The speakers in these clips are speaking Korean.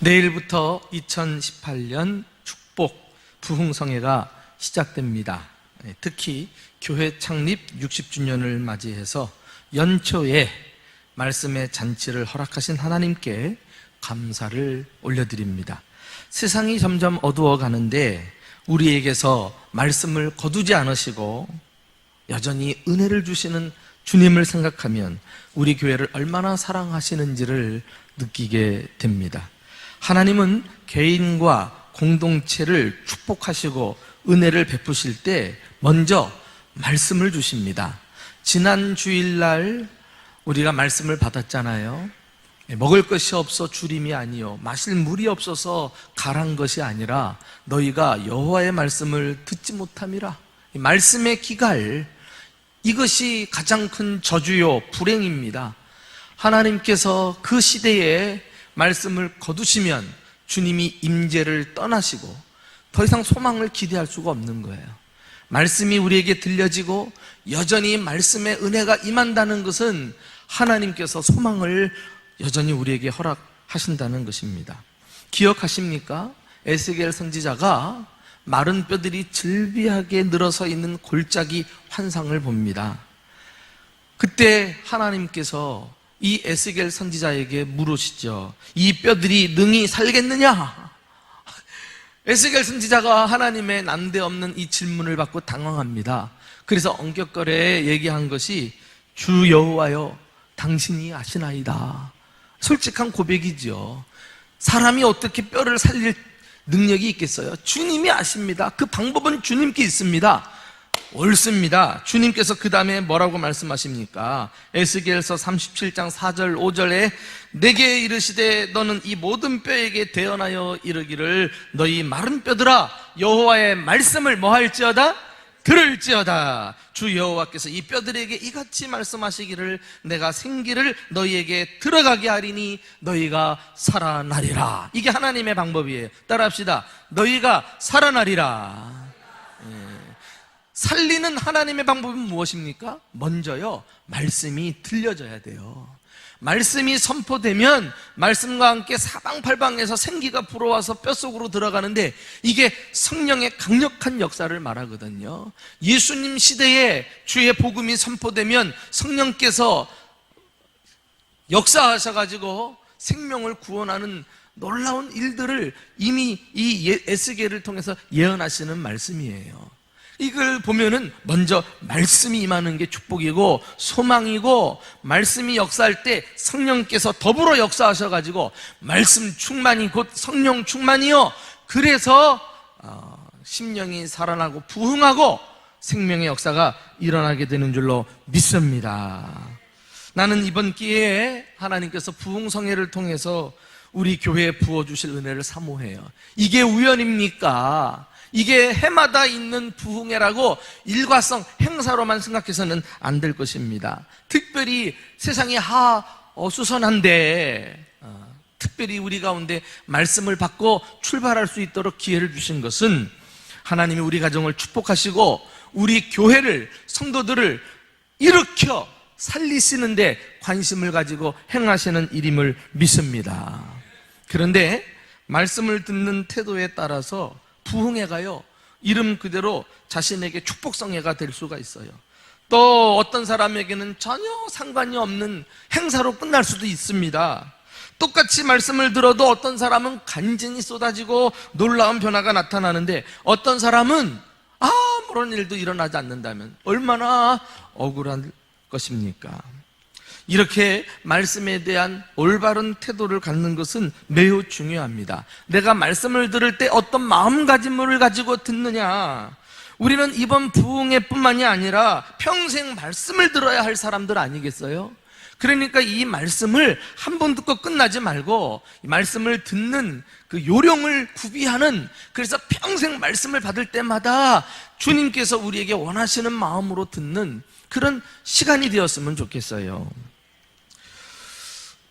내일부터 2018년 축복 부흥성회가 시작됩니다. 특히 교회 창립 60주년을 맞이해서 연초에 말씀의 잔치를 허락하신 하나님께 감사를 올려드립니다. 세상이 점점 어두워 가는데 우리에게서 말씀을 거두지 않으시고 여전히 은혜를 주시는 주님을 생각하면 우리 교회를 얼마나 사랑하시는지를 느끼게 됩니다. 하나님은 개인과 공동체를 축복하시고 은혜를 베푸실 때 먼저 말씀을 주십니다. 지난 주일날 우리가 말씀을 받았잖아요. 먹을 것이 없어 주림이 아니요 마실 물이 없어서 가란 것이 아니라 너희가 여호와의 말씀을 듣지 못함이라. 말씀의 기갈, 이것이 가장 큰 저주요 불행입니다. 하나님께서 그 시대에 말씀을 거두시면 주님이 임재를 떠나시고 더 이상 소망을 기대할 수가 없는 거예요. 말씀이 우리에게 들려지고 여전히 말씀의 은혜가 임한다는 것은 하나님께서 소망을 여전히 우리에게 허락하신다는 것입니다. 기억하십니까? 에스겔 선지자가 마른 뼈들이 즐비하게 늘어서 있는 골짜기 환상을 봅니다. 그때 하나님께서 이 에스겔 선지자에게 물으시죠. 이 뼈들이 능히 살겠느냐? 에스겔 선지자가 하나님의 난데없는 이 질문을 받고 당황합니다. 그래서 엉격거려 얘기한 것이 주 여호와여 당신이 아시나이다. 솔직한 고백이죠. 사람이 어떻게 뼈를 살릴 능력이 있겠어요? 주님이 아십니다. 그 방법은 주님께 있습니다. 옳습니다. 주님께서 그 다음에 뭐라고 말씀하십니까? 에스겔서 37장 4절 5절에 내게 이르시되 너는 이 모든 뼈에게 대언하여 이르기를 너희 마른 뼈들아 여호와의 말씀을 뭐할지어다? 들을지어다. 주 여호와께서 이 뼈들에게 이같이 말씀하시기를 내가 생기를 너희에게 들어가게 하리니 너희가 살아나리라. 이게 하나님의 방법이에요. 따라합시다. 너희가 살아나리라. 살리는 하나님의 방법은 무엇입니까? 먼저요, 말씀이 들려져야 돼요. 말씀이 선포되면 말씀과 함께 사방팔방에서 생기가 불어와서 뼛속으로 들어가는데 이게 성령의 강력한 역사를 말하거든요. 예수님 시대에 주의 복음이 선포되면 성령께서 역사하셔가지고 생명을 구원하는 놀라운 일들을 이미 이 에스겔을 통해서 예언하시는 말씀이에요. 이걸 보면은 먼저 말씀이 임하는 게 축복이고 소망이고, 말씀이 역사할 때 성령께서 더불어 역사하셔가지고 말씀 충만이 곧 성령 충만이요, 그래서 심령이 살아나고 부흥하고 생명의 역사가 일어나게 되는 줄로 믿습니다. 나는 이번 기회에 하나님께서 부흥성회를 통해서 우리 교회에 부어주실 은혜를 사모해요. 이게 우연입니까? 이게 해마다 있는 부흥회라고 일과성 행사로만 생각해서는 안 될 것입니다. 특별히 세상이 어수선한데 특별히 우리 가운데 말씀을 받고 출발할 수 있도록 기회를 주신 것은 하나님이 우리 가정을 축복하시고 우리 교회를, 성도들을 일으켜 살리시는데 관심을 가지고 행하시는 일임을 믿습니다. 그런데 말씀을 듣는 태도에 따라서 부흥회가요, 이름 그대로 자신에게 축복성회가 될 수가 있어요. 또 어떤 사람에게는 전혀 상관이 없는 행사로 끝날 수도 있습니다. 똑같이 말씀을 들어도 어떤 사람은 간증이 쏟아지고 놀라운 변화가 나타나는데 어떤 사람은 아무런 일도 일어나지 않는다면 얼마나 억울한 것입니까? 이렇게 말씀에 대한 올바른 태도를 갖는 것은 매우 중요합니다. 내가 말씀을 들을 때 어떤 마음가짐을 가지고 듣느냐. 우리는 이번 부흥회뿐만이 아니라 평생 말씀을 들어야 할 사람들 아니겠어요? 그러니까 이 말씀을 한 번 듣고 끝나지 말고 말씀을 듣는 그 요령을 구비하는, 그래서 평생 말씀을 받을 때마다 주님께서 우리에게 원하시는 마음으로 듣는 그런 시간이 되었으면 좋겠어요.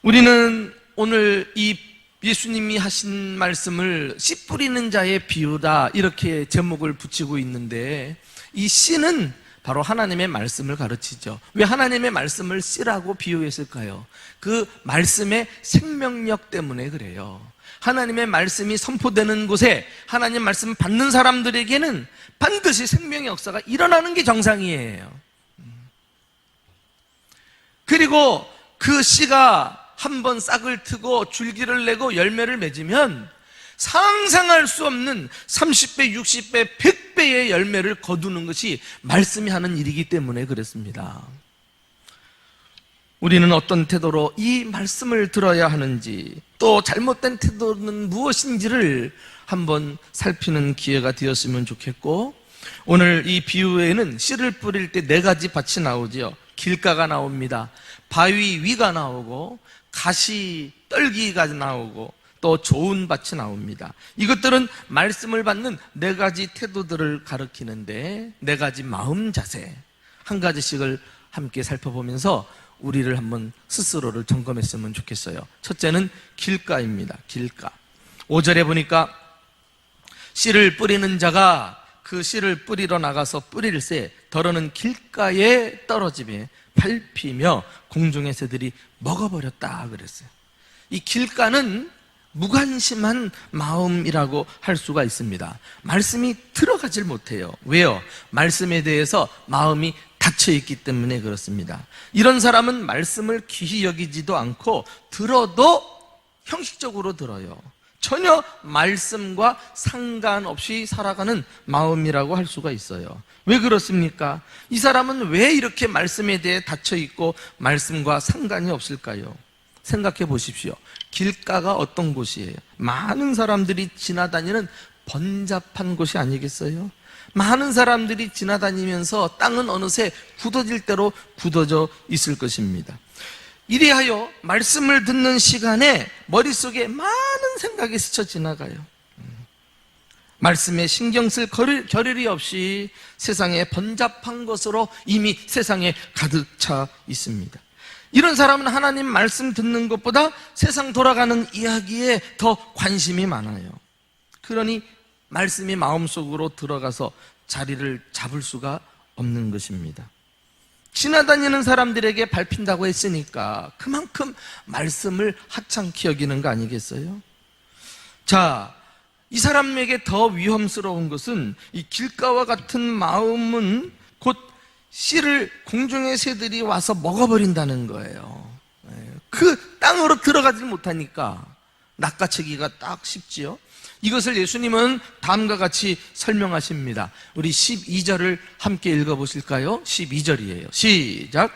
우리는 오늘 이 예수님이 하신 말씀을 씨 뿌리는 자의 비유다, 이렇게 제목을 붙이고 있는데 이 씨는 바로 하나님의 말씀을 가르치죠. 왜 하나님의 말씀을 씨라고 비유했을까요? 그 말씀의 생명력 때문에 그래요. 하나님의 말씀이 선포되는 곳에 하나님 말씀 받는 사람들에게는 반드시 생명의 역사가 일어나는 게 정상이에요. 그리고 그 씨가 한번 싹을 트고 줄기를 내고 열매를 맺으면 상상할 수 없는 30배, 60배, 100배의 열매를 거두는 것이 말씀이 하는 일이기 때문에 그렇습니다. 우리는 어떤 태도로 이 말씀을 들어야 하는지, 또 잘못된 태도는 무엇인지를 한번 살피는 기회가 되었으면 좋겠고, 오늘 이 비유에는 씨를 뿌릴 때 4가지 밭이 나오죠. 길가가 나옵니다. 바위 위가 나오고, 가시 떨기가 나오고, 또 좋은 밭이 나옵니다. 이것들은 말씀을 받는 4가지 태도들을 가리키는데, 4가지 마음 자세, 한 가지씩을 함께 살펴보면서 우리를 한번 스스로를 점검했으면 좋겠어요. 첫째는 길가입니다. 길가. 5절에 보니까 씨를 뿌리는 자가 그 씨를 뿌리러 나가서 뿌릴새 더러는 길가에 떨어지며 밟히며 공중의 새들이 먹어버렸다 그랬어요. 이 길가는 무관심한 마음이라고 할 수가 있습니다. 말씀이 들어가질 못해요. 왜요? 말씀에 대해서 마음이 닫혀있기 때문에 그렇습니다. 이런 사람은 말씀을 귀히 여기지도 않고 들어도 형식적으로 들어요. 전혀 말씀과 상관없이 살아가는 마음이라고 할 수가 있어요. 왜 그렇습니까? 이 사람은 왜 이렇게 말씀에 대해 닫혀있고 말씀과 상관이 없을까요? 생각해 보십시오. 길가가 어떤 곳이에요? 많은 사람들이 지나다니는 번잡한 곳이 아니겠어요? 많은 사람들이 지나다니면서 땅은 어느새 굳어질 대로 굳어져 있을 것입니다. 이리하여 말씀을 듣는 시간에 머릿속에 많은 생각이 스쳐 지나가요. 말씀에 신경 쓸 겨를이 없이 세상의 번잡한 것으로 이미 세상에 가득 차 있습니다. 이런 사람은 하나님 말씀 듣는 것보다 세상 돌아가는 이야기에 더 관심이 많아요. 그러니 말씀이 마음속으로 들어가서 자리를 잡을 수가 없는 것입니다. 지나다니는 사람들에게 밟힌다고 했으니까 그만큼 말씀을 하찮게 여기는 거 아니겠어요? 자, 이 사람에게 더 위험스러운 것은 이 길가와 같은 마음은 곧 씨를 공중의 새들이 와서 먹어버린다는 거예요. 그 땅으로 들어가지 못하니까 낚아채기가 딱 쉽지요. 이것을 예수님은 다음과 같이 설명하십니다. 우리 12절을 함께 읽어보실까요? 12절이에요. 시작.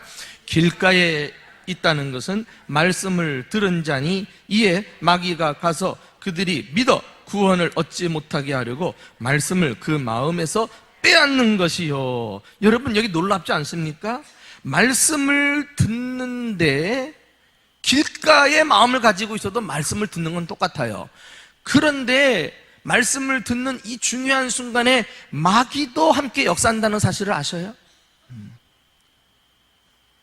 길가에 있다는 것은 말씀을 들은 자니 이에 마귀가 가서 그들이 믿어 구원을 얻지 못하게 하려고 말씀을 그 마음에서 빼앗는 것이요. 여러분, 여기 놀랍지 않습니까? 말씀을 듣는데 길가에 마음을 가지고 있어도 말씀을 듣는 건 똑같아요. 그런데 말씀을 듣는 이 중요한 순간에 마귀도 함께 역사한다는 사실을 아셔요?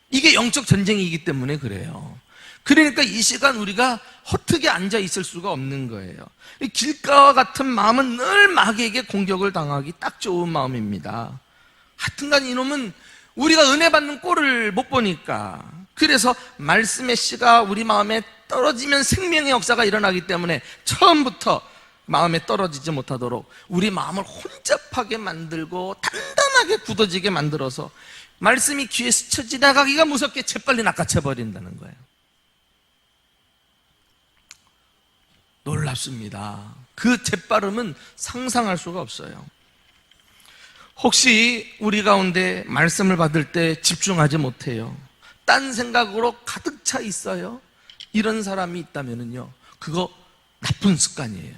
이게 영적 전쟁이기 때문에 그래요. 그러니까 이 시간 우리가 허투게 앉아 있을 수가 없는 거예요. 이 길가와 같은 마음은 늘 마귀에게 공격을 당하기 딱 좋은 마음입니다. 하여튼간 이놈은 우리가 은혜 받는 꼴을 못 보니까, 그래서 말씀의 씨가 우리 마음에 떨어지면 생명의 역사가 일어나기 때문에 처음부터 마음에 떨어지지 못하도록 우리 마음을 혼잡하게 만들고 단단하게 굳어지게 만들어서 말씀이 귀에 스쳐 지나가기가 무섭게 재빨리 낚아채버린다는 거예요. 놀랍습니다. 그 재빠름은 상상할 수가 없어요. 혹시 우리 가운데 말씀을 받을 때 집중하지 못해요, 딴 생각으로 가득 차 있어요, 이런 사람이 있다면요, 그거 나쁜 습관이에요.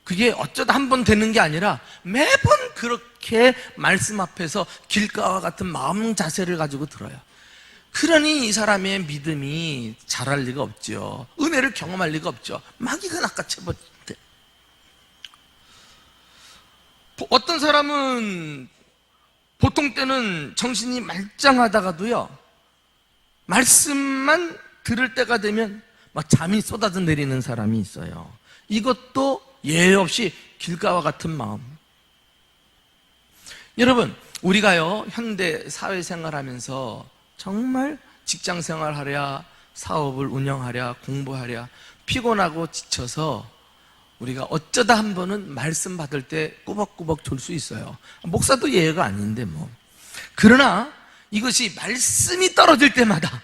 그게 어쩌다 한 번 되는 게 아니라 매번 그렇게 말씀 앞에서 길가와 같은 마음 자세를 가지고 들어요. 그러니 이 사람의 믿음이 자랄 리가 없죠. 은혜를 경험할 리가 없죠. 마귀가 낚아채버릴 때. 어떤 사람은 보통 때는 정신이 말짱하다가도요, 말씀만 들을 때가 되면 막 잠이 쏟아져 내리는 사람이 있어요. 이것도 예외 없이 길가와 같은 마음. 여러분, 우리가요, 현대 사회생활 하면서 정말 직장생활 하랴, 사업을 운영하랴, 공부하랴, 피곤하고 지쳐서 우리가 어쩌다 한 번은 말씀 받을 때 꾸벅꾸벅 졸 수 있어요. 목사도 예외가 아닌데 뭐. 그러나 이것이 말씀이 떨어질 때마다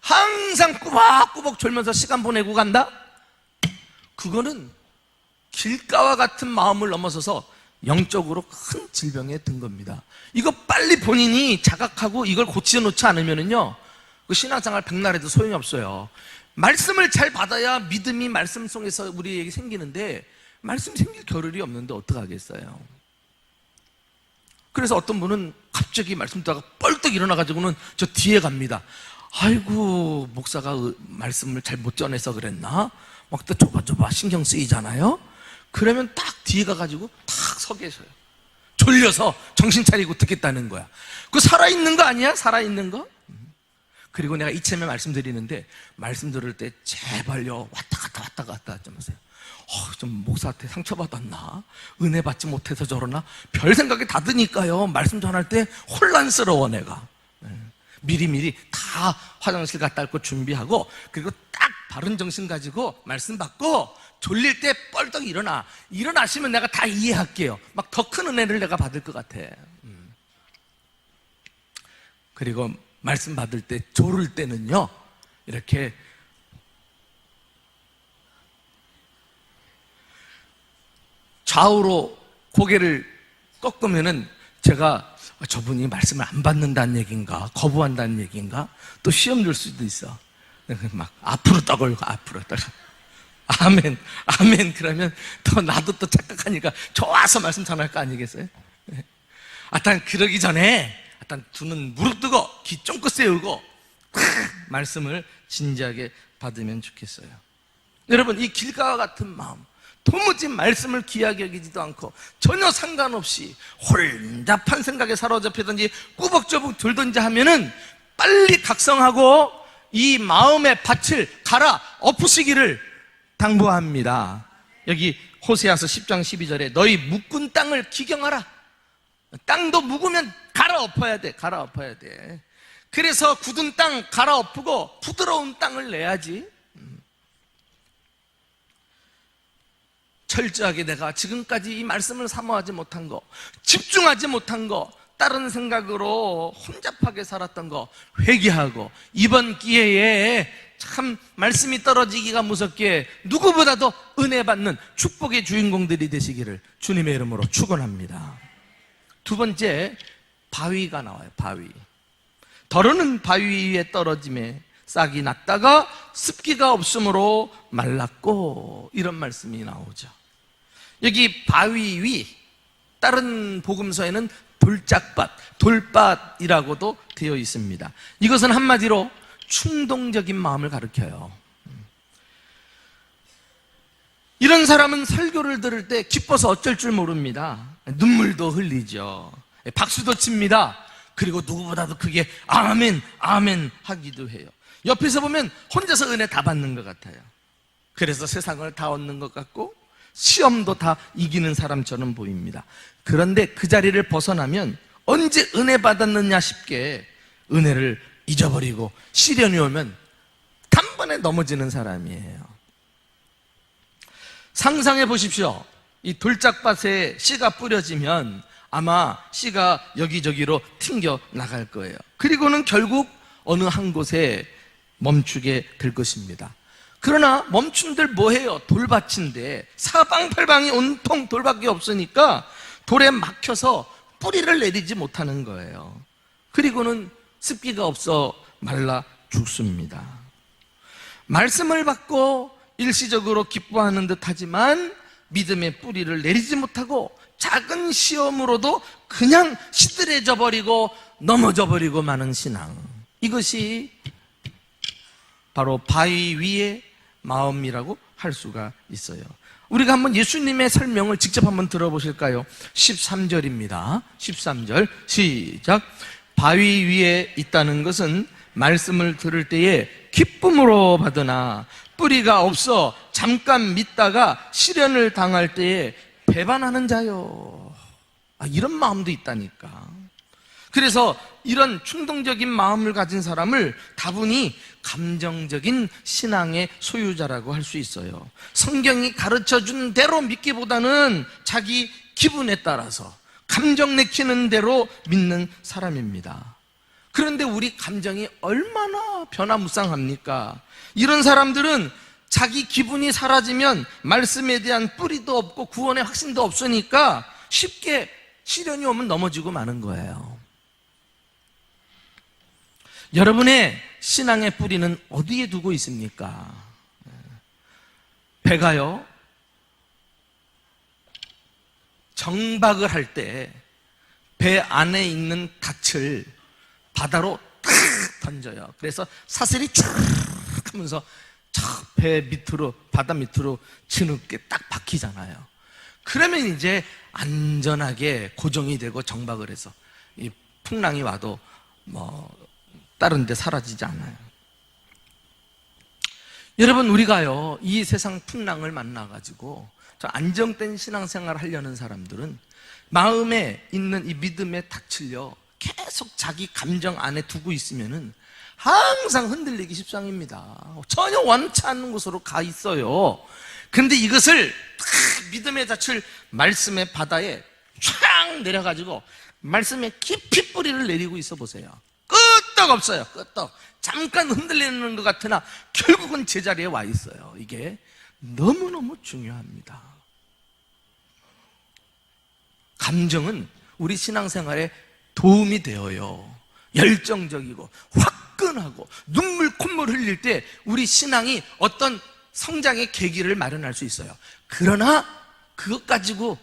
항상 꾸벅꾸벅 졸면서 시간 보내고 간다? 그거는 길가와 같은 마음을 넘어서서 영적으로 큰 질병에 든 겁니다. 이거 빨리 본인이 자각하고 이걸 고쳐놓지 않으면은요, 그 신앙생활 백날에도 소용이 없어요. 말씀을 잘 받아야 믿음이 말씀 속에서 우리에게 생기는데, 말씀 생길 겨를이 없는데 어떡하겠어요? 그래서 어떤 분은 갑자기 말씀 듣다가 뻘떡 일어나가지고는 저 뒤에 갑니다. 아이고, 목사가 말씀을 잘 못 전해서 그랬나? 막 또 좁아 신경 쓰이잖아요? 그러면 딱 뒤에 가가지고 탁 서 계셔요. 졸려서 정신 차리고 듣겠다는 거야. 그거 살아있는 거 아니야? 살아있는 거? 그리고 내가 이참에 말씀드리는데, 말씀 들을 때 제발요, 왔다 갔다 좀 하세요. 좀 목사한테 상처받았나? 은혜 받지 못해서 저러나? 별 생각이 다 드니까요, 말씀 전할 때 혼란스러워 내가. 미리미리 다 화장실 갔다 올 거 준비하고, 그리고 딱 바른 정신 가지고 말씀 받고, 졸릴 때 뻘떡 일어나시면 내가 다 이해할게요. 막 더 큰 은혜를 내가 받을 것 같아. 그리고 말씀 받을 때 졸을 때는요, 이렇게 좌우로 고개를 꺾으면은 제가 저분이 말씀을 안 받는다는 얘기인가, 거부한다는 얘기인가, 또 시험 줄 수도 있어. 막 앞으로 떠걸고 앞으로 떠걸고 아멘, 아멘. 그러면 또 나도 또 착각하니까 좋아서 말씀 전할 거 아니겠어요? 하여튼 그러기 전에 일단 두 눈 무릎 뜨고 귀 쫑긋 세우고 말씀을 진지하게 받으면 좋겠어요. 여러분, 이 길가와 같은 마음, 도무지 말씀을 귀하게 여기지도 않고 전혀 상관없이 혼잡한 생각에 사로잡히든지 꾸벅저벅 돌든지 하면은 빨리 각성하고 이 마음의 밭을 갈아 엎으시기를 당부합니다. 여기 호세아서 10장 12절에 너희 묵은 땅을 기경하라. 땅도 묵으면 갈아엎어야 돼. 갈아엎어야 돼. 그래서 굳은 땅 갈아엎고 부드러운 땅을 내야지. 철저하게 내가 지금까지 이 말씀을 사모하지 못한 거, 집중하지 못한 거, 다른 생각으로 혼잡하게 살았던 거 회개하고, 이번 기회에 참 말씀이 떨어지기가 무섭게 누구보다도 은혜 받는 축복의 주인공들이 되시기를 주님의 이름으로 축원합니다. 두 번째, 바위가 나와요. 바위. 더러는 바위 위에 떨어짐에 싹이 났다가 습기가 없으므로 말랐고, 이런 말씀이 나오죠. 여기 바위 위, 다른 복음서에는 돌짝밭, 돌밭이라고도 되어 있습니다. 이것은 한마디로 충동적인 마음을 가리켜요. 이런 사람은 설교를 들을 때 기뻐서 어쩔 줄 모릅니다. 눈물도 흘리죠. 박수도 칩니다. 그리고 누구보다도 크게 아멘, 아멘 하기도 해요. 옆에서 보면 혼자서 은혜 다 받는 것 같아요. 그래서 세상을 다 얻는 것 같고 시험도 다 이기는 사람처럼 보입니다. 그런데 그 자리를 벗어나면 언제 은혜 받았느냐 싶게 은혜를 잊어버리고 시련이 오면 단번에 넘어지는 사람이에요. 상상해 보십시오. 이 돌짝밭에 씨가 뿌려지면 아마 씨가 여기저기로 튕겨 나갈 거예요. 그리고는 결국 어느 한 곳에 멈추게 될 것입니다. 그러나 멈춘들 뭐해요? 돌밭인데 사방팔방이 온통 돌밖에 없으니까 돌에 막혀서 뿌리를 내리지 못하는 거예요. 그리고는 습기가 없어 말라 죽습니다. 말씀을 받고 일시적으로 기뻐하는 듯 하지만 믿음의 뿌리를 내리지 못하고 작은 시험으로도 그냥 시들해져 버리고 넘어져 버리고 마는 신앙, 이것이 바로 바위 위의 마음이라고 할 수가 있어요. 우리가 한번 예수님의 설명을 직접 한번 들어보실까요? 13절입니다. 13절 시작. 바위 위에 있다는 것은 말씀을 들을 때에 기쁨으로 받으나 뿌리가 없어 잠깐 믿다가 시련을 당할 때에 배반하는 자요. 이런 마음도 있다니까. 그래서 이런 충동적인 마음을 가진 사람을 다분히 감정적인 신앙의 소유자라고 할 수 있어요. 성경이 가르쳐준 대로 믿기보다는 자기 기분에 따라서 감정 내키는 대로 믿는 사람입니다. 그런데 우리 감정이 얼마나 변화무쌍합니까? 이런 사람들은 자기 기분이 사라지면 말씀에 대한 뿌리도 없고 구원의 확신도 없으니까 쉽게 시련이 오면 넘어지고 마는 거예요. 여러분의 신앙의 뿌리는 어디에 두고 있습니까? 배가요, 정박을 할 때 배 안에 있는 닻을 바다로 탁 던져요. 그래서 사슬이 쫙 하면서 배 밑으로, 바다 밑으로 진흙게 딱 박히잖아요. 그러면 이제 안전하게 고정이 되고 정박을 해서 이 풍랑이 와도 다른 데 사라지지 않아요. 여러분, 우리가요, 이 세상 풍랑을 만나가지고 안정된 신앙생활을 하려는 사람들은 마음에 있는 이 믿음의 닻을요, 계속 자기 감정 안에 두고 있으면은 항상 흔들리기 십상입니다. 전혀 원치 않는 곳으로 가 있어요. 그런데 이것을 믿음의 닻을 말씀의 바다에 쫙 내려가지고 말씀에 깊이 뿌리를 내리고 있어 보세요. 끄떡 없어요. 끄떡. 잠깐 흔들리는 것 같으나 결국은 제자리에 와 있어요. 이게 너무너무 중요합니다. 감정은 우리 신앙생활에 도움이 되어요. 열정적이고 화끈하고 눈물 콧물 흘릴 때 우리 신앙이 어떤 성장의 계기를 마련할 수 있어요. 그러나 그것 가지고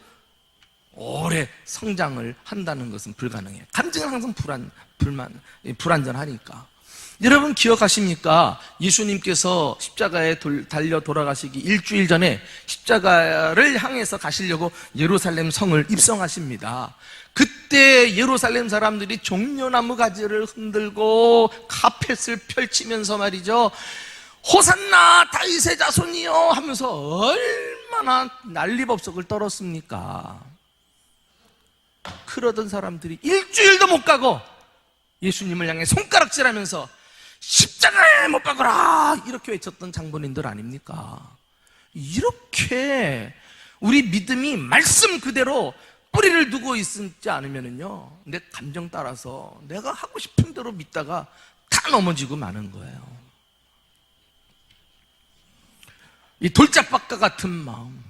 오래 성장을 한다는 것은 불가능해요. 감정은 항상 불완전하니까. 여러분 기억하십니까? 예수님께서 십자가에 달려 돌아가시기 일주일 전에 십자가를 향해서 가시려고 예루살렘 성을 입성하십니다. 그때 예루살렘 사람들이 종려나무 가지를 흔들고 카펫을 펼치면서 말이죠, 호산나 다윗의 자손이여 하면서 얼마나 난리법석을 떨었습니까? 그러던 사람들이 일주일도 못 가고 예수님을 향해 손가락질하면서 십자가에 못 박으라 이렇게 외쳤던 장본인들 아닙니까? 이렇게 우리 믿음이 말씀 그대로 뿌리를 두고 있지 않으면요, 내 감정 따라서 내가 하고 싶은 대로 믿다가 다 넘어지고 마는 거예요. 이 돌짝박과 같은 마음,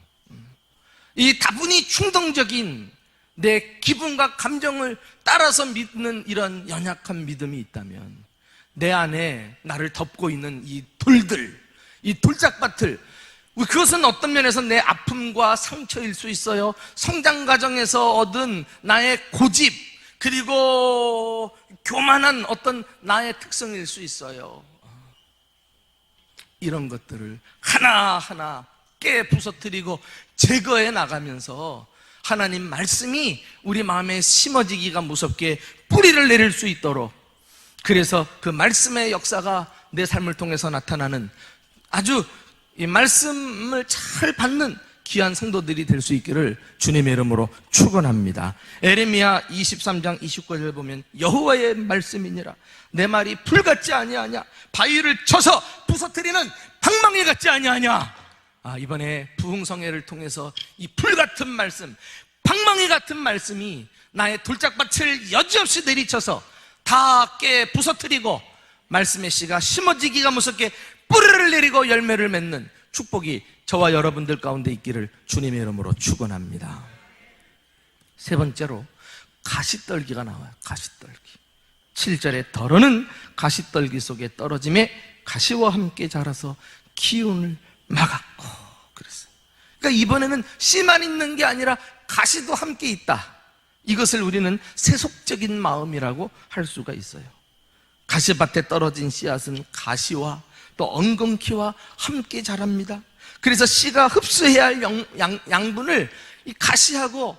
이 다분히 충동적인 내 기분과 감정을 따라서 믿는 이런 연약한 믿음이 있다면 내 안에 나를 덮고 있는 이 돌들, 이 돌짝밭을, 그것은 어떤 면에서 내 아픔과 상처일 수 있어요. 성장 과정에서 얻은 나의 고집, 그리고 교만한 어떤 나의 특성일 수 있어요. 이런 것들을 하나하나 깨 부서뜨리고 제거해 나가면서 하나님 말씀이 우리 마음에 심어지기가 무섭게 뿌리를 내릴 수 있도록, 그래서 그 말씀의 역사가 내 삶을 통해서 나타나는 아주 이 말씀을 잘 받는 귀한 성도들이 될 수 있기를 주님의 이름으로 축원합니다. 에레미야 23장 29절을 보면 여호와의 말씀이니라 내 말이 불 같지 아니하냐, 바위를 쳐서 부서뜨리는 방망이 같지 아니하냐. 이번에 부흥성회를 통해서 이 불 같은 말씀, 방망이 같은 말씀이 나의 돌짝밭을 여지없이 내리쳐서 다 깨 부서뜨리고 말씀의 씨가 심어지기가 무섭게 뿌리를 내리고 열매를 맺는 축복이 저와 여러분들 가운데 있기를 주님의 이름으로 축원합니다. 세 번째로 가시떨기가 나와요. 가시떨기. 7절에 더러는 가시떨기 속에 떨어짐에 가시와 함께 자라서 기운을 막았고 그랬어요. 그러니까 이번에는 씨만 있는 게 아니라 가시도 함께 있다. 이것을 우리는 세속적인 마음이라고 할 수가 있어요. 가시밭에 떨어진 씨앗은 가시와 또 엉겅퀴와 함께 자랍니다. 그래서 씨가 흡수해야 할 양분을 이 가시하고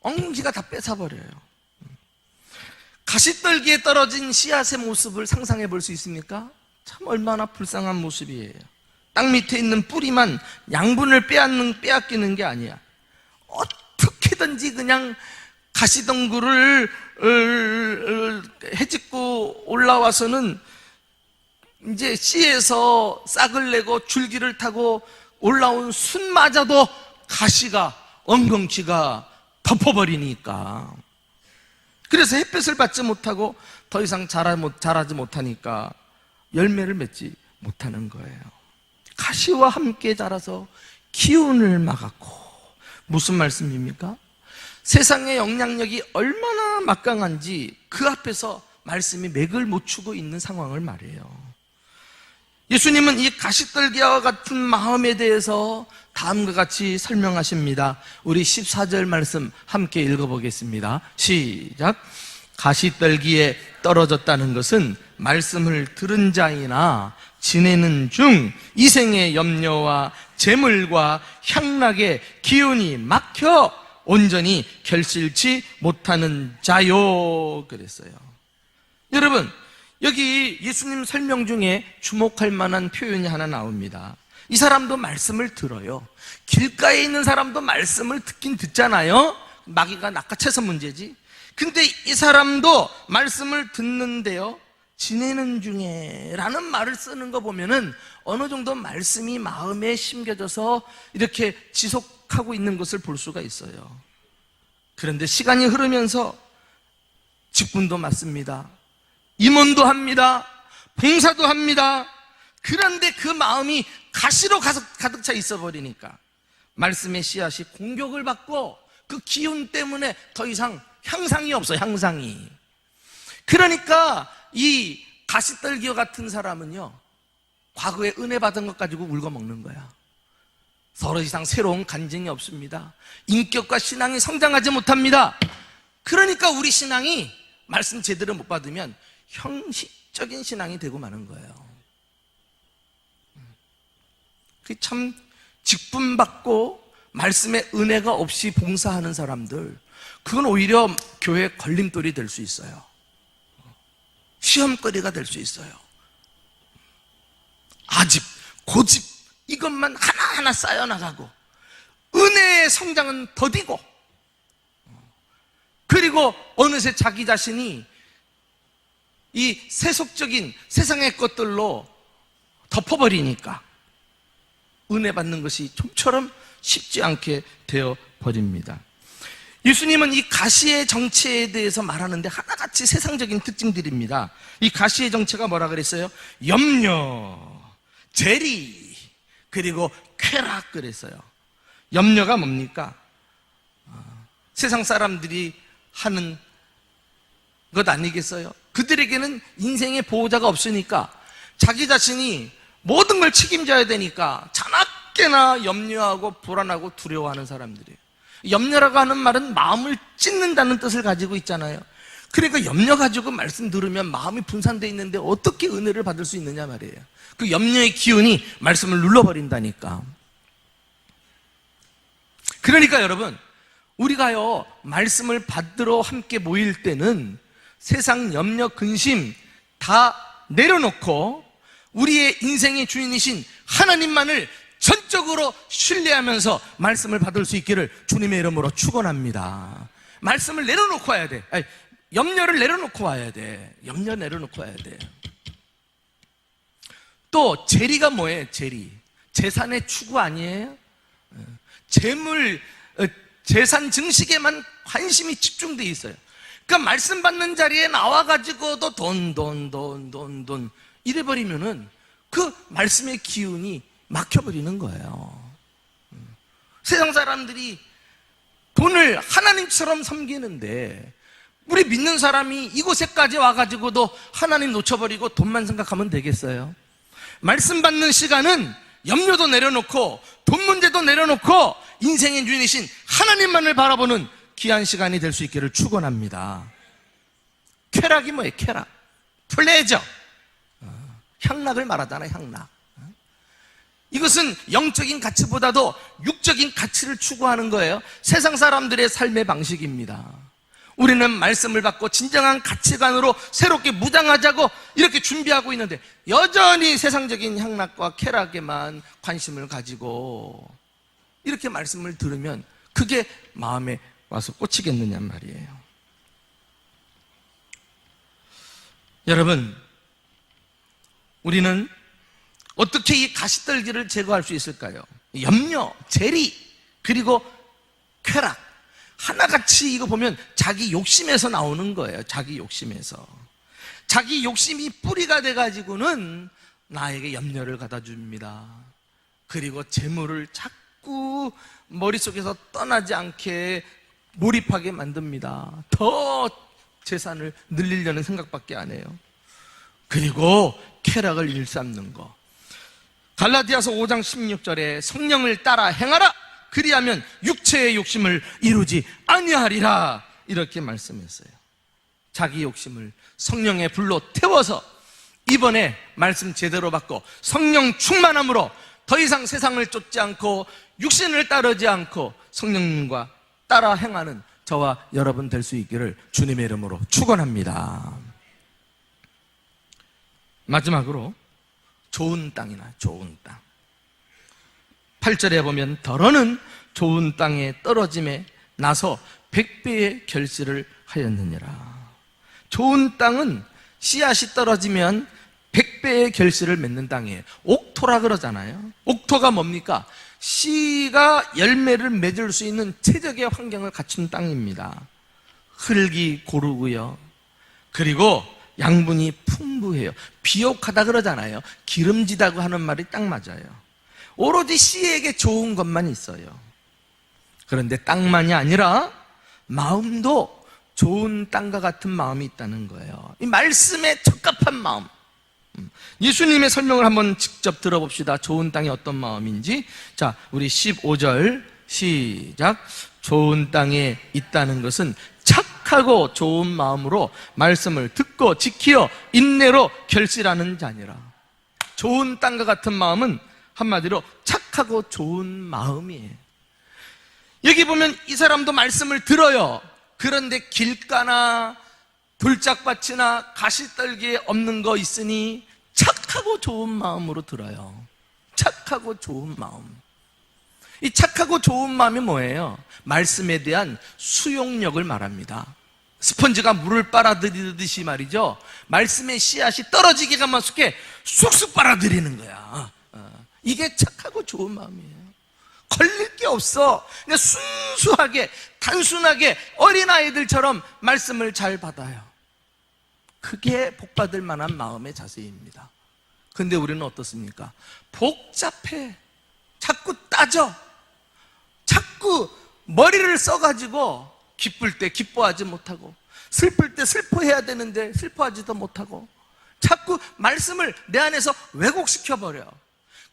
엉겅퀴가 다 뺏어버려요. 가시떨기에 떨어진 씨앗의 모습을 상상해 볼 수 있습니까? 참 얼마나 불쌍한 모습이에요. 땅 밑에 있는 뿌리만 양분을 빼앗기는 게 아니야. 어떻게든지 그냥 가시덩굴을 헤집고 올라와서는 이제 씨에서 싹을 내고 줄기를 타고 올라온 순마저도 가시가, 엉겅퀴가 덮어버리니까, 그래서 햇볕을 받지 못하고 더 이상 자라지 못하니까 열매를 맺지 못하는 거예요. 가시와 함께 자라서 기운을 막았고. 무슨 말씀입니까? 세상의 영향력이 얼마나 막강한지 그 앞에서 말씀이 맥을 못 추고 있는 상황을 말해요. 예수님은 이 가시떨기와 같은 마음에 대해서 다음과 같이 설명하십니다. 우리 14절 말씀 함께 읽어보겠습니다. 시작. 가시떨기에 떨어졌다는 것은 말씀을 들은 자이나 지내는 중 이생의 염려와 재물과 향락의 기운이 막혀 온전히 결실치 못하는 자요, 그랬어요. 여러분, 여기 예수님 설명 중에 주목할 만한 표현이 하나 나옵니다. 이 사람도 말씀을 들어요. 길가에 있는 사람도 말씀을 듣긴 듣잖아요. 마귀가 낚아채서 문제지. 근데 이 사람도 말씀을 듣는데요, 지내는 중에 라는 말을 쓰는 거 보면은 어느 정도 말씀이 마음에 심겨져서 이렇게 지속하고 있는 것을 볼 수가 있어요. 그런데 시간이 흐르면서 직분도 맡습니다. 임원도 합니다. 봉사도 합니다. 그런데 그 마음이 가시로 가득 차 있어 버리니까 말씀의 씨앗이 공격을 받고 그 기운 때문에 더 이상 향상이 없어요. 향상이. 그러니까 이 가시떨기와 같은 사람은요, 과거에 은혜 받은 것 가지고 울거먹는 거야. 서로 이상 새로운 간증이 없습니다. 인격과 신앙이 성장하지 못합니다. 그러니까 우리 신앙이 말씀 제대로 못 받으면 형식적인 신앙이 되고 마는 거예요. 참 직분받고 말씀의 은혜가 없이 봉사하는 사람들, 그건 오히려 교회 걸림돌이 될 수 있어요. 시험거리가 될 수 있어요. 아집, 고집, 이것만 하나하나 쌓여나가고 은혜의 성장은 더디고, 그리고 어느새 자기 자신이 이 세속적인 세상의 것들로 덮어버리니까 은혜 받는 것이 좀처럼 쉽지 않게 되어버립니다. 예수님은 이 가시의 정체에 대해서 말하는데 하나같이 세상적인 특징들입니다. 이 가시의 정체가 뭐라 그랬어요? 염려, 재리, 그리고 쾌락 그랬어요. 염려가 뭡니까? 세상 사람들이 하는 것 아니겠어요? 그들에게는 인생의 보호자가 없으니까 자기 자신이 모든 걸 책임져야 되니까 자나깨나 염려하고 불안하고 두려워하는 사람들이에요. 염려라고 하는 말은 마음을 찢는다는 뜻을 가지고 있잖아요. 그러니까 염려 가지고 말씀 들으면 마음이 분산되어 있는데 어떻게 은혜를 받을 수 있느냐 말이에요. 그 염려의 기운이 말씀을 눌러버린다니까. 그러니까 여러분, 우리가요 말씀을 받으러 함께 모일 때는 세상 염려 근심 다 내려놓고 우리의 인생의 주인이신 하나님만을 전적으로 신뢰하면서 말씀을 받을 수 있기를 주님의 이름으로 축원합니다. 말씀을 내려놓고 와야 돼. 아니, 염려를 내려놓고 와야 돼. 염려 내려놓고 와야 돼. 또 재리가 뭐예요? 재리, 재산의 추구 아니에요? 재물, 재산 증식에만 관심이 집중되어 있어요. 그러니까 말씀 받는 자리에 나와가지고도 돈 이래버리면은 그 말씀의 기운이 막혀버리는 거예요. 세상 사람들이 돈을 하나님처럼 섬기는데 우리 믿는 사람이 이곳에까지 와가지고도 하나님 놓쳐버리고 돈만 생각하면 되겠어요? 말씀 받는 시간은 염려도 내려놓고 돈 문제도 내려놓고 인생의 주인이신 하나님만을 바라보는 귀한 시간이 될 수 있기를 축원합니다. 쾌락이 뭐예요? 쾌락, 플레저, 향락을 말하잖아요. 향락. 이것은 영적인 가치보다도 육적인 가치를 추구하는 거예요. 세상 사람들의 삶의 방식입니다. 우리는 말씀을 받고 진정한 가치관으로 새롭게 무장하자고 이렇게 준비하고 있는데 여전히 세상적인 향락과 쾌락에만 관심을 가지고 이렇게 말씀을 들으면 그게 마음에 와서 꽂히겠느냐 말이에요. 여러분, 우리는 어떻게 이 가시떨기를 제거할 수 있을까요? 염려, 재리, 그리고 쾌락, 하나같이 이거 보면 자기 욕심에서 나오는 거예요. 자기 욕심에서. 자기 욕심이 뿌리가 돼가지고는 나에게 염려를 갖다 줍니다. 그리고 재물을 자꾸 머릿속에서 떠나지 않게 몰입하게 만듭니다. 더 재산을 늘리려는 생각밖에 안 해요. 그리고 쾌락을 일삼는 거. 갈라디아서 5장 16절에 성령을 따라 행하라, 그리하면 육체의 욕심을 이루지 아니하리라, 이렇게 말씀했어요. 자기 욕심을 성령의 불로 태워서 이번에 말씀 제대로 받고 성령 충만함으로 더 이상 세상을 쫓지 않고 육신을 따르지 않고 성령님과 따라 행하는 저와 여러분 될 수 있기를 주님의 이름으로 축원합니다. 마지막으로 좋은 땅이나 좋은 땅. 8절에 보면 더러는 좋은 땅에 떨어짐에 나서 100배의 결실을 하였느니라. 좋은 땅은 씨앗이 떨어지면 100배의 결실을 맺는 땅이에요. 옥토라 그러잖아요. 옥토가 뭡니까? 씨가 열매를 맺을 수 있는 최적의 환경을 갖춘 땅입니다. 흙이 고르고요. 그리고 양분이 풍부해요. 비옥하다 그러잖아요. 기름지다고 하는 말이 딱 맞아요. 오로지 씨에게 좋은 것만 있어요. 그런데 땅만이 아니라 마음도 좋은 땅과 같은 마음이 있다는 거예요. 이 말씀에 적합한 마음. 예수님의 설명을 한번 직접 들어봅시다. 좋은 땅이 어떤 마음인지. 자, 우리 15절 시작. 좋은 땅에 있다는 것은 착하고 좋은 마음으로 말씀을 듣고 지키어 인내로 결실하는 자니라. 좋은 땅과 같은 마음은 한마디로 착하고 좋은 마음이에요. 여기 보면 이 사람도 말씀을 들어요. 그런데 길가나 돌짝밭이나 가시떨기에 없는 거 있으니 착하고 좋은 마음으로 들어요. 착하고 좋은 마음. 이 착하고 좋은 마음이 뭐예요? 말씀에 대한 수용력을 말합니다. 스펀지가 물을 빨아들이듯이 말이죠. 말씀의 씨앗이 떨어지기가 쉽게 쑥쑥 빨아들이는 거야. 이게 착하고 좋은 마음이에요. 걸릴 게 없어. 그냥 순수하게, 단순하게 어린아이들처럼 말씀을 잘 받아요. 그게 복받을 만한 마음의 자세입니다. 근데 우리는 어떻습니까? 복잡해. 자꾸 따져. 자꾸 머리를 써가지고 기쁠 때 기뻐하지 못하고, 슬플 때 슬퍼해야 되는데 슬퍼하지도 못하고, 자꾸 말씀을 내 안에서 왜곡시켜버려.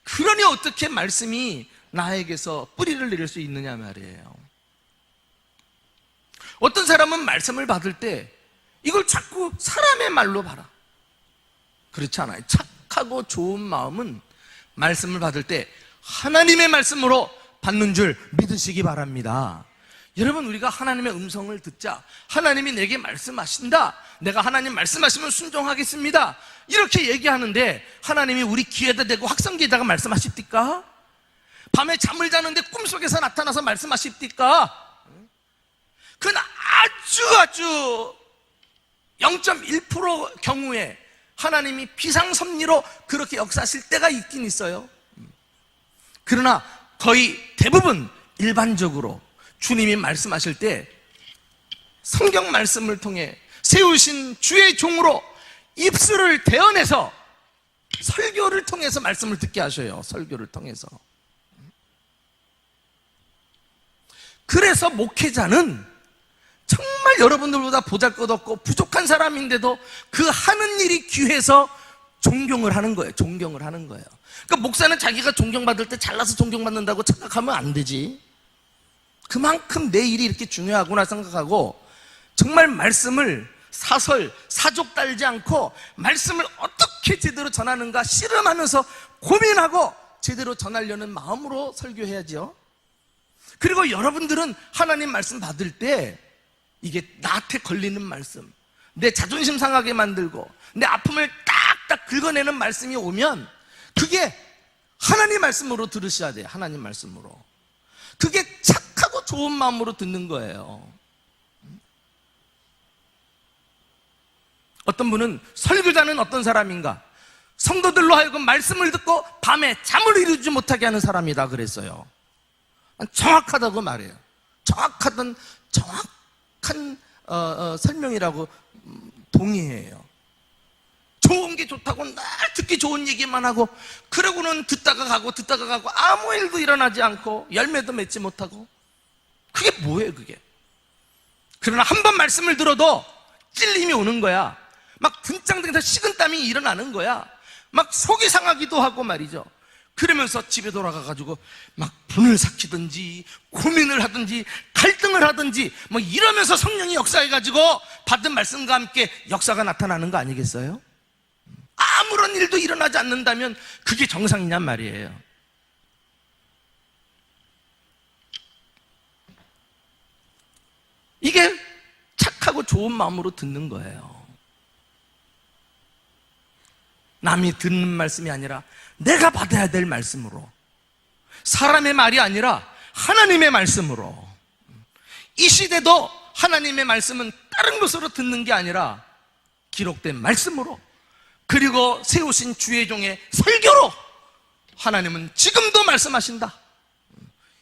그러니 어떻게 말씀이 나에게서 뿌리를 내릴 수 있느냐 말이에요. 어떤 사람은 말씀을 받을 때 이걸 자꾸 사람의 말로 봐라. 그렇지 않아요. 착하고 좋은 마음은 말씀을 받을 때 하나님의 말씀으로 받는 줄 믿으시기 바랍니다. 여러분, 우리가 하나님의 음성을 듣자. 하나님이 내게 말씀하신다. 내가 하나님 말씀하시면 순종하겠습니다. 이렇게 얘기하는데 하나님이 우리 귀에다 대고 확성기에다가 말씀하십니까? 밤에 잠을 자는데 꿈속에서 나타나서 말씀하십니까? 그건 아주 0.1% 경우에 하나님이 비상섭리로 그렇게 역사하실 때가 있긴 있어요. 그러나 거의 대부분 일반적으로 주님이 말씀하실 때 성경 말씀을 통해 세우신 주의 종으로 입술을 대언해서 설교를 통해서 말씀을 듣게 하셔요. 설교를 통해서. 그래서 목회자는 정말 여러분들보다 보잘것없고 부족한 사람인데도 그 하는 일이 귀해서 존경을 하는 거예요. 존경을 하는 거예요. 그러니까 목사는 자기가 존경받을 때 잘나서 존경받는다고 착각하면 안 되지. 그만큼 내 일이 이렇게 중요하구나 생각하고 정말 말씀을 사족 달지 않고 말씀을 어떻게 제대로 전하는가 씨름하면서 고민하고 제대로 전하려는 마음으로 설교해야죠. 그리고 여러분들은 하나님 말씀 받을 때 이게 나한테 걸리는 말씀, 내 자존심 상하게 만들고 내 아픔을 딱딱 긁어내는 말씀이 오면 그게 하나님 말씀으로 들으셔야 돼요. 하나님 말씀으로. 그게 착하고 좋은 마음으로 듣는 거예요. 어떤 분은 설교자는 어떤 사람인가? 성도들로 하여금 말씀을 듣고 밤에 잠을 이루지 못하게 하는 사람이다 그랬어요. 정확하다고 말해요. 정확한 설명이라고 동의해요. 좋은 게 좋다고 날 듣기 좋은 얘기만 하고, 그러고는 듣다가 가고 아무 일도 일어나지 않고 열매도 맺지 못하고, 그게 뭐예요 그게? 그러나 한 번 말씀을 들어도 찔림이 오는 거야. 막 등장등에서 식은땀이 일어나는 거야. 막 속이 상하기도 하고 말이죠. 그러면서 집에 돌아가가지고 막 분을 삭히든지 고민을 하든지 갈등을 하든지 뭐 이러면서 성령이 역사해가지고 받은 말씀과 함께 역사가 나타나는 거 아니겠어요? 아무런 일도 일어나지 않는다면 그게 정상이냔 말이에요. 이게 착하고 좋은 마음으로 듣는 거예요. 남이 듣는 말씀이 아니라 내가 받아야 될 말씀으로, 사람의 말이 아니라 하나님의 말씀으로. 이 시대도 하나님의 말씀은 다른 것으로 듣는 게 아니라 기록된 말씀으로, 그리고 세우신 주의 종의 설교로 하나님은 지금도 말씀하신다,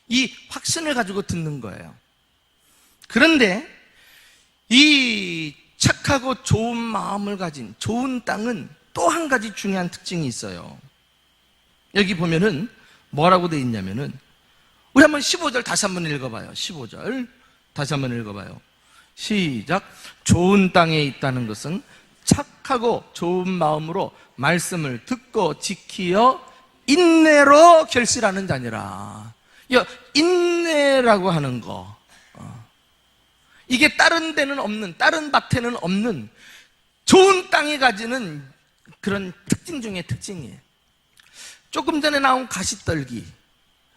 이 확신을 가지고 듣는 거예요. 그런데 이 착하고 좋은 마음을 가진 좋은 땅은 또 한 가지 중요한 특징이 있어요. 여기 보면은 뭐라고 돼 있냐면은, 우리 한번 15절 다시 한번 읽어봐요. 15절 다시 한번 읽어봐요. 시작. 좋은 땅에 있다는 것은 착하고 좋은 마음으로 말씀을 듣고 지키어 인내로 결실하는 자니라. 인내라고 하는 거, 이게 다른 데는 없는, 다른 밭에는 없는 좋은 땅이 가지는 그런 특징 중에 특징이에요. 조금 전에 나온 가시떨기,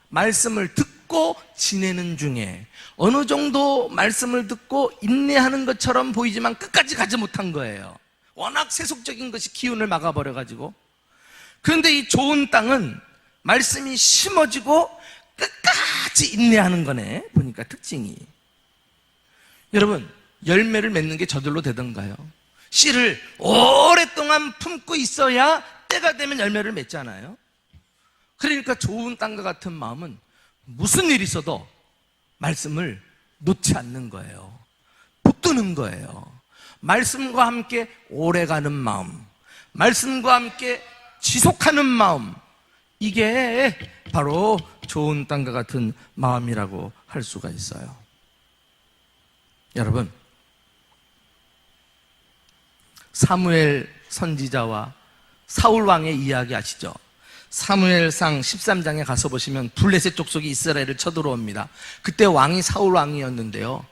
말씀을 듣고 지내는 중에 어느 정도 말씀을 듣고 인내하는 것처럼 보이지만 끝까지 가지 못한 거예요. 워낙 세속적인 것이 기운을 막아버려가지고. 그런데 이 좋은 땅은 말씀이 심어지고 끝까지 인내하는 거네, 보니까 특징이. 여러분, 열매를 맺는 게 저절로 되던가요? 씨를 오랫동안 품고 있어야 때가 되면 열매를 맺잖아요. 그러니까 좋은 땅과 같은 마음은 무슨 일이 있어도 말씀을 놓지 않는 거예요. 붙드는 거예요. 말씀과 함께 오래가는 마음, 말씀과 함께 지속하는 마음, 이게 바로 좋은 땅과 같은 마음이라고 할 수가 있어요. 여러분, 사무엘 선지자와 사울 왕의 이야기 아시죠? 사무엘상 13장에 가서 보시면 블레셋 족속이 이스라엘을 쳐들어옵니다. 그때 왕이 사울 왕이었는데요,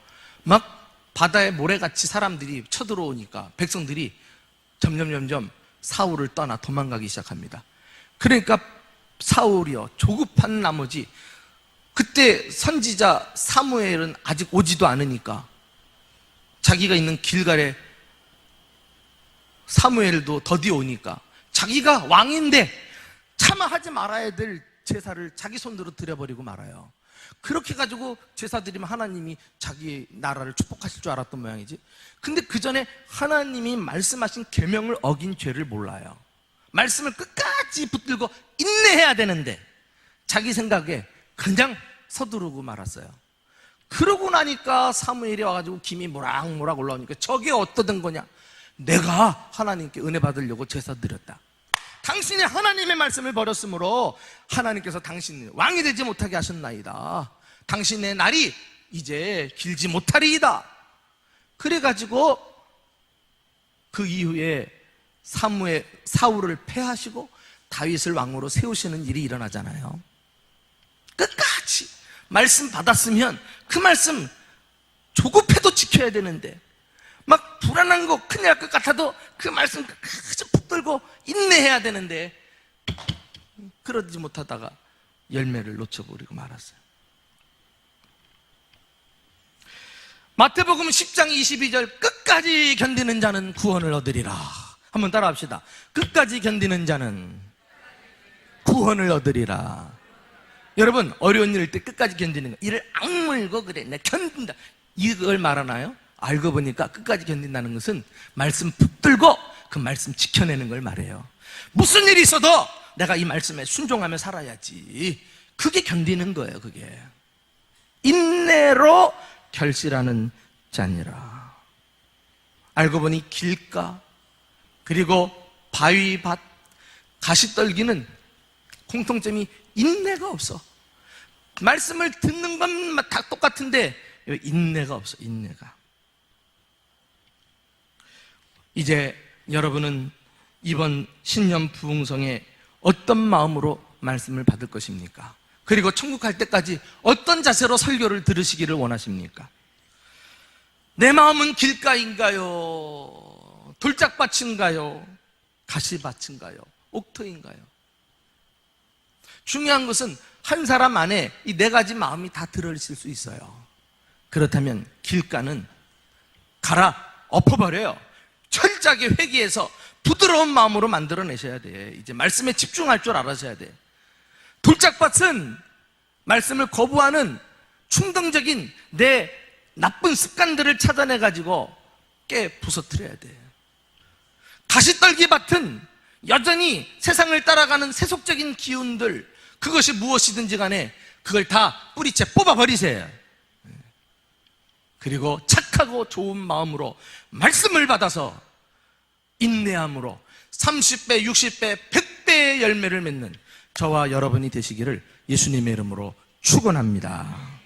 막 바다에 모래같이 사람들이 쳐들어오니까 백성들이 점점 사울을 떠나 도망가기 시작합니다. 그러니까 사울이요, 조급한 나머지, 그때 선지자 사무엘은 아직 오지도 않으니까 자기가 있는 길갈에 사무엘도 더디 오니까 자기가 왕인데 차마 하지 말아야 될 제사를 자기 손으로 드려버리고 말아요. 그렇게 가지고 제사 드리면 하나님이 자기 나라를 축복하실 줄 알았던 모양이지. 근데 그 전에 하나님이 말씀하신 계명을 어긴 죄를 몰라요. 말씀을 끝까지 붙들고 인내해야 되는데 자기 생각에 그냥 서두르고 말았어요. 그러고 나니까 사무엘이 와가지고 김이 모락모락 올라오니까 저게 어떠던 거냐? 내가 하나님께 은혜 받으려고 제사 드렸다. 당신이 하나님의 말씀을 버렸으므로 하나님께서 당신을 왕이 되지 못하게 하셨나이다. 당신의 날이 이제 길지 못하리이다. 그래가지고 그 이후에 사울을 패하시고 다윗을 왕으로 세우시는 일이 일어나잖아요. 끝까지 말씀 받았으면 그 말씀 조급해도 지켜야 되는데, 막 불안한 거 큰일 날 것 같아도 그 말씀 끝까지 붙들고 인내해야 되는데 그러지 못하다가 열매를 놓쳐버리고 말았어요. 마태복음 10장 22절, 끝까지 견디는 자는 구원을 얻으리라. 한번 따라합시다. 끝까지 견디는 자는 구원을 얻으리라. 여러분, 어려운 일일 때 끝까지 견디는 거, 이를 악물고 그래, 내가 견딘다, 이걸 말하나요? 알고 보니까 끝까지 견딘다는 것은 말씀 붙들고 그 말씀 지켜내는 걸 말해요. 무슨 일이 있어도 내가 이 말씀에 순종하며 살아야지. 그게 견디는 거예요. 그게 인내로 결실하는 자니라. 알고 보니 길가, 그리고 바위 밭, 가시떨기는 공통점이 인내가 없어. 말씀을 듣는 건 다 똑같은데 인내가 없어. 인내가. 이제 여러분은 이번 신년 부흥성에 어떤 마음으로 말씀을 받을 것입니까? 그리고 천국 갈 때까지 어떤 자세로 설교를 들으시기를 원하십니까? 내 마음은 길가인가요? 돌짝밭인가요? 가시밭인가요? 옥터인가요? 중요한 것은 한 사람 안에 이 네 가지 마음이 다 들어있을 수 있어요. 그렇다면 길가는 갈아 엎어버려요. 철저하게 회개해서 부드러운 마음으로 만들어내셔야 돼. 이제 말씀에 집중할 줄 알아셔야 돼. 돌짝밭은 말씀을 거부하는 충동적인 내 나쁜 습관들을 찾아내가지고 깨 부서뜨려야 돼. 가시떨기 밭은 여전히 세상을 따라가는 세속적인 기운들, 그것이 무엇이든지 간에 그걸 다 뿌리채 뽑아버리세요. 그리고 착하고 좋은 마음으로 말씀을 받아서 인내함으로 30배, 60배, 100배의 열매를 맺는 저와 여러분이 되시기를 예수님의 이름으로 축원합니다.